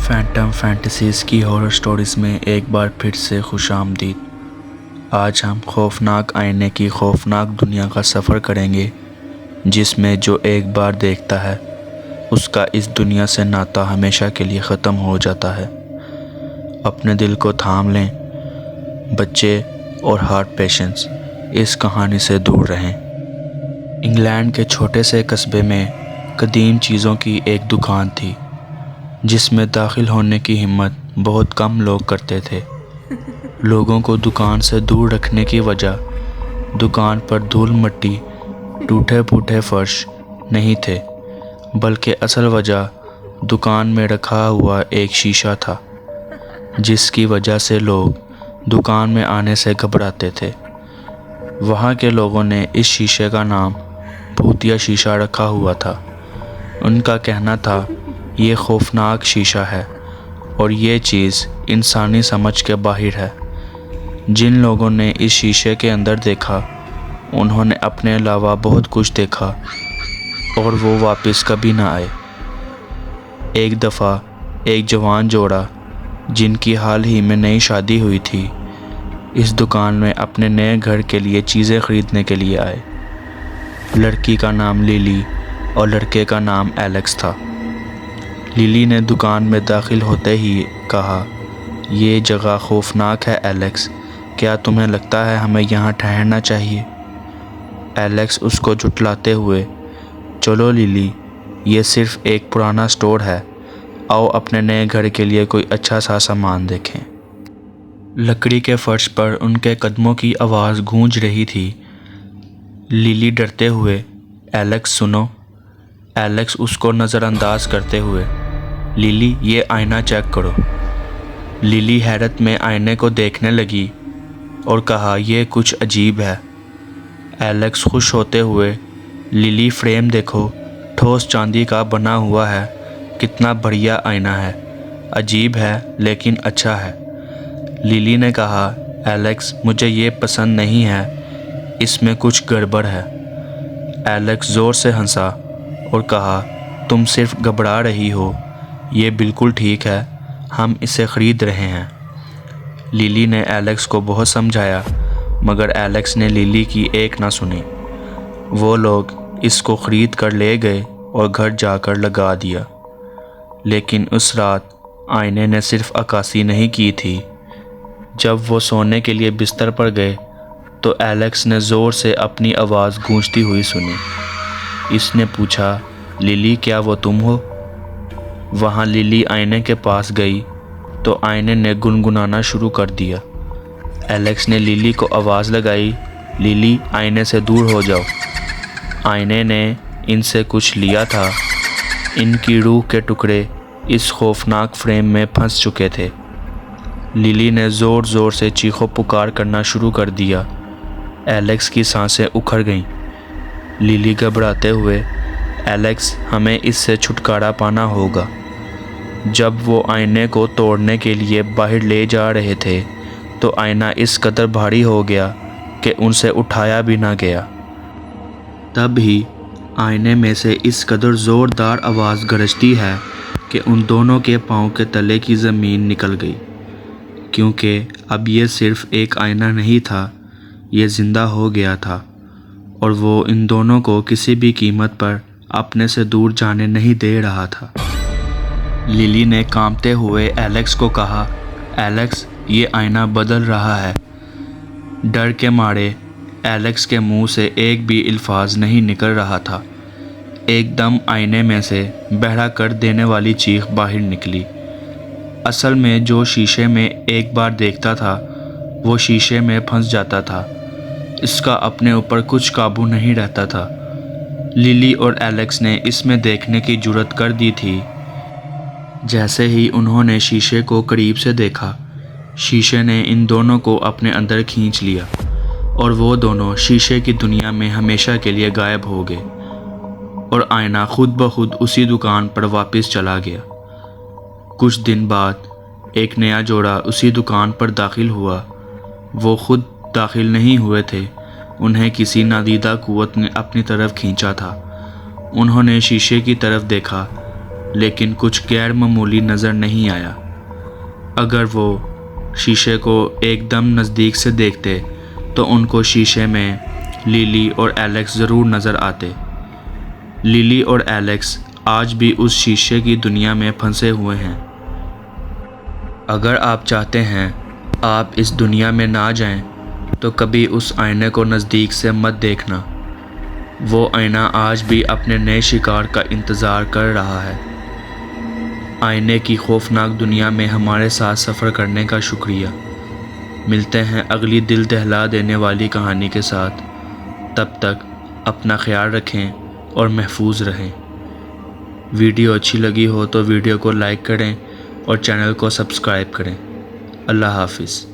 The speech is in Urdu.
فینٹم فینٹیسیز کی ہارر سٹوریز میں ایک بار پھر سے خوش آمدید۔ آج ہم خوفناک آئینے کی خوفناک دنیا کا سفر کریں گے، جس میں جو ایک بار دیکھتا ہے اس کا اس دنیا سے ناتا ہمیشہ کے لیے ختم ہو جاتا ہے۔ اپنے دل کو تھام لیں، بچے اور ہارٹ پیشنٹس اس کہانی سے دور رہیں۔ انگلینڈ کے چھوٹے سے قصبے میں قدیم چیزوں کی ایک دکان تھی، جس میں داخل ہونے کی ہمت بہت کم لوگ کرتے تھے۔ لوگوں کو دکان سے دور رکھنے کی وجہ دکان پر دھول مٹی، ٹوٹے پھوٹے فرش نہیں تھے، بلکہ اصل وجہ دکان میں رکھا ہوا ایک شیشہ تھا، جس کی وجہ سے لوگ دکان میں آنے سے گھبراتے تھے۔ وہاں کے لوگوں نے اس شیشے کا نام بھوتیا شیشہ رکھا ہوا تھا۔ ان کا کہنا تھا یہ خوفناک شیشہ ہے اور یہ چیز انسانی سمجھ کے باہر ہے۔ جن لوگوں نے اس شیشے کے اندر دیکھا، انہوں نے اپنے علاوہ بہت کچھ دیکھا اور وہ واپس کبھی نہ آئے۔ ایک دفعہ ایک جوان جوڑا، جن کی حال ہی میں نئی شادی ہوئی تھی، اس دکان میں اپنے نئے گھر کے لیے چیزیں خریدنے کے لیے آئے۔ لڑکی کا نام لیلی اور لڑکے کا نام ایلیکس تھا۔ لیلی نے دکان میں داخل ہوتے ہی کہا، یہ جگہ خوفناک ہے ایلیکس، کیا تمہیں لگتا ہے ہمیں یہاں ٹھہرنا چاہیے؟ ایلیکس اس کو جھٹلاتے ہوئے، چلو لیلی، یہ صرف ایک پرانا سٹور ہے، آؤ اپنے نئے گھر کے لیے کوئی اچھا سا سامان دیکھیں۔ لکڑی کے فرش پر ان کے قدموں کی آواز گونج رہی تھی۔ لیلی ڈرتے ہوئے، ایلیکس سنو۔ ایلیکس اس کو نظر انداز کرتے ہوئے، لیلی یہ آئینہ چیک کرو۔ لیلی حیرت میں آئینے کو دیکھنے لگی اور کہا، یہ کچھ عجیب ہے۔ ایلیکس خوش ہوتے ہوئے، لیلی فریم دیکھو، ٹھوس چاندی کا بنا ہوا ہے، کتنا بڑھیا آئینہ ہے، عجیب ہے لیکن اچھا ہے۔ لیلی نے کہا، ایلیکس مجھے یہ پسند نہیں ہے، اس میں کچھ گڑبڑ ہے۔ ایلیکس زور سے ہنسا اور کہا، تم صرف گھبرا رہی ہو، یہ بالکل ٹھیک ہے، ہم اسے خرید رہے ہیں۔ لیلی نے ایلیکس کو بہت سمجھایا، مگر ایلیکس نے لیلی کی ایک نہ سنی۔ وہ لوگ اس کو خرید کر لے گئے اور گھر جا کر لگا دیا۔ لیکن اس رات آئینے نے صرف عکاسی نہیں کی تھی۔ جب وہ سونے کے لیے بستر پر گئے تو ایلیکس نے زور سے اپنی آواز گونجتی ہوئی سنی۔ اس نے پوچھا، لیلی کیا وہ تم ہو؟ وہاں لیلی آئینے کے پاس گئی تو آئینے نے گنگنانا شروع کر دیا۔ ایلیکس نے لیلی کو آواز لگائی، لیلی آئینے سے دور ہو جاؤ۔ آئینے نے ان سے کچھ لیا تھا، ان کی روح کے ٹکڑے اس خوفناک فریم میں پھنس چکے تھے۔ لیلی نے زور زور سے چیخو پکار کرنا شروع کر دیا۔ ایلیکس کی سانسیں اکھڑ گئیں۔ لیلی گھبراتے ہوئے، ایلیکس ہمیں اس سے چھٹکارا پانا ہوگا۔ جب وہ آئینے کو توڑنے کے لیے باہر لے جا رہے تھے تو آئینہ اس قدر بھاری ہو گیا کہ ان سے اٹھایا بھی نہ گیا۔ تب ہی آئینے میں سے اس قدر زوردار آواز گرجتی ہے کہ ان دونوں کے پاؤں کے تلے کی زمین نکل گئی، کیونکہ اب یہ صرف ایک آئینہ نہیں تھا، یہ زندہ ہو گیا تھا اور وہ ان دونوں کو کسی بھی قیمت پر اپنے سے دور جانے نہیں دے رہا تھا۔ لیلی نے کانپتے ہوئے ایلیکس کو کہا، ایلیکس یہ آئینہ بدل رہا ہے۔ ڈر کے مارے ایلیکس کے منہ سے ایک بھی الفاظ نہیں نکل رہا تھا۔ ایک دم آئینے میں سے بہرا کر دینے والی چیخ باہر نکلی۔ اصل میں جو شیشے میں ایک بار دیکھتا تھا وہ شیشے میں پھنس جاتا تھا، اس کا اپنے اوپر کچھ قابو نہیں رہتا تھا۔ لیلی اور ایلیکس نے اس میں دیکھنے کی جرات کر دی تھی۔ جیسے ہی انہوں نے شیشے کو قریب سے دیکھا، شیشے نے ان دونوں کو اپنے اندر کھینچ لیا اور وہ دونوں شیشے کی دنیا میں ہمیشہ کے لیے غائب ہو گئے اور آئینہ خود بخود اسی دکان پر واپس چلا گیا۔ کچھ دن بعد ایک نیا جوڑا اسی دکان پر داخل ہوا۔ وہ خود داخل نہیں ہوئے تھے، انہیں کسی نادیدہ قوت نے اپنی طرف کھینچا تھا۔ انہوں نے شیشے کی طرف دیکھا لیکن کچھ غیر معمولی نظر نہیں آیا۔ اگر وہ شیشے کو ایک دم نزدیک سے دیکھتے تو ان کو شیشے میں لیلی اور ایلیکس ضرور نظر آتے۔ لیلی اور ایلیکس آج بھی اس شیشے کی دنیا میں پھنسے ہوئے ہیں۔ اگر آپ چاہتے ہیں آپ اس دنیا میں نہ جائیں تو کبھی اس آئینے کو نزدیک سے مت دیکھنا۔ وہ آئینہ آج بھی اپنے نئے شکار کا انتظار کر رہا ہے۔ آئینے کی خوفناک دنیا میں ہمارے ساتھ سفر کرنے کا شکریہ۔ ملتے ہیں اگلی دل دہلا دینے والی کہانی کے ساتھ۔ تب تک اپنا خیال رکھیں اور محفوظ رہیں۔ ویڈیو اچھی لگی ہو تو ویڈیو کو لائک کریں اور چینل کو سبسکرائب کریں۔ اللہ حافظ۔